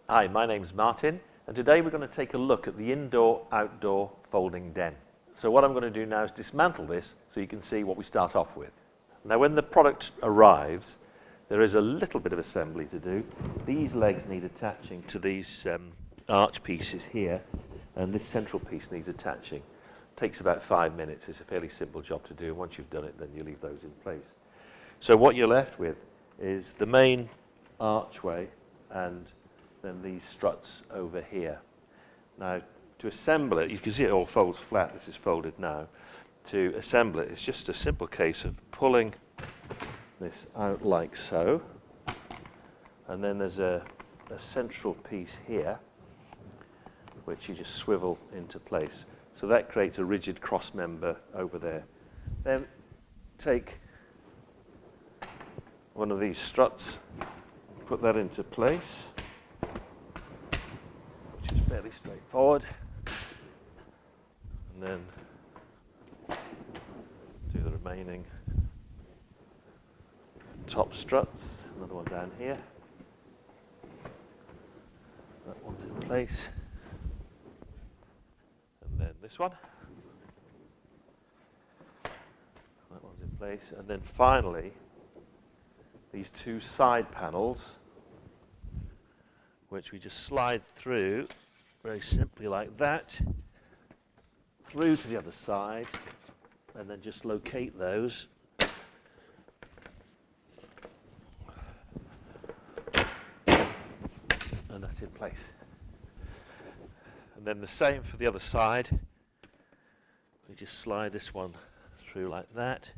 Hi, my name's Martin, and today we're going to take a look at the indoor-outdoor folding den. So what I'm going to do now is dismantle this so you can see what we start off with. Now when the product arrives, there is a little bit of assembly to do. These legs need attaching to these arch pieces here, and this central piece needs attaching. It takes about 5 minutes. It's a fairly simple job to do. Once you've done it, then you leave those in place. So what you're left with is the main archway and then these struts over here. Now, to assemble it, you can see it all folds flat. This is folded now. To assemble it, it's just a simple case of pulling this out like so. And then there's a central piece here, which you just swivel into place. So that creates a rigid cross member over there. Then take one of these struts, put that into place, which is fairly straightforward. And then do the remaining top struts. Another one down here. That one's in place. And then this one. That one's in place. And then finally, these two side panels, which we just slide through very simply like that, through to the other side, and then just locate those. And that's in place. And then the same for the other side. We just slide this one through like that,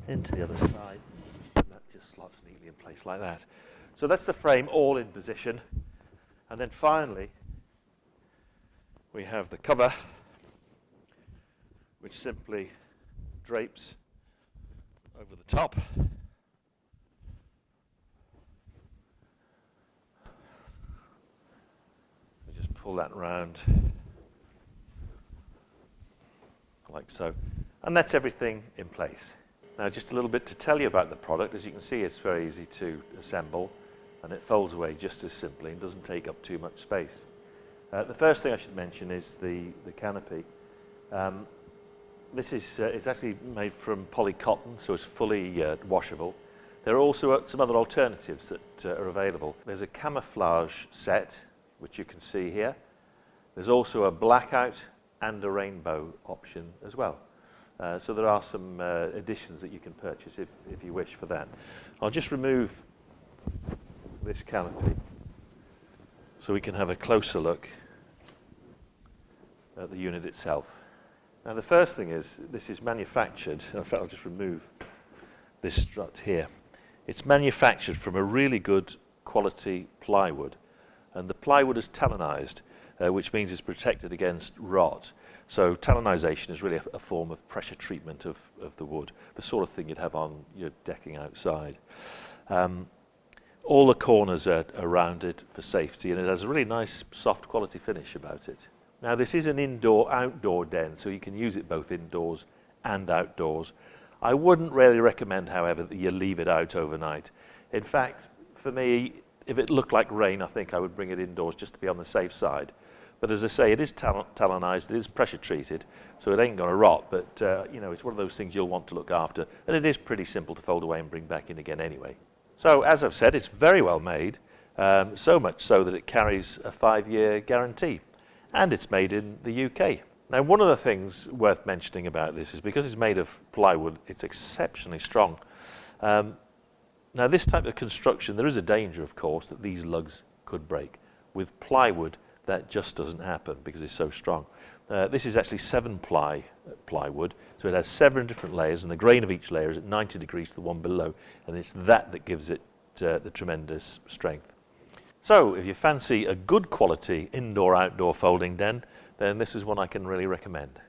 into the other side, and that just slots neatly in place like that. So that's the frame all in position. And then finally, we have the cover, which simply drapes over the top. We just pull that round like so. And that's everything in place. Now just a little bit to tell you about the product. As you can see, it's very easy to assemble, and it folds away just as simply and doesn't take up too much space. The first thing I should mention is the canopy. This is it's actually made from polycotton, so it's fully washable. There are also some other alternatives that are available. There's a camouflage set, which you can see here. There's also a blackout and a rainbow option as well. So there are some additions that you can purchase if you wish for that. I'll just remove this canopy so we can have a closer look at the unit itself. Now the first thing is, this is manufactured, in fact I'll just remove this strut here. It's manufactured from a really good quality plywood, and the plywood is talonized, which means it's protected against rot. So talonization is really a form of pressure treatment of the wood, the sort of thing you'd have on your decking outside. All the corners are rounded for safety, and it has a really nice soft quality finish about it. Now this is an indoor-outdoor den, so you can use it both indoors and outdoors. I wouldn't really recommend, however, that you leave it out overnight. In fact, for me, if it looked like rain, I think I would bring it indoors just to be on the safe side. But as I say, it is talonized, it is pressure treated, so it ain't going to rot, but you know, it's one of those things you'll want to look after, and it is pretty simple to fold away and bring back in again anyway. So as I've said, it's very well made, so much so that it carries a 5-year guarantee. And it's made in the UK. Now, one of the things worth mentioning about this is because it's made of plywood, it's exceptionally strong. Now, this type of construction, there is a danger, of course, that these lugs could break. With plywood, that just doesn't happen because it's so strong. This is actually 7-ply plywood, so it has 7 different layers, and the grain of each layer is at 90 degrees to the one below, and it's that gives it the tremendous strength. So, if you fancy a good quality indoor-outdoor folding den, then this is one I can really recommend.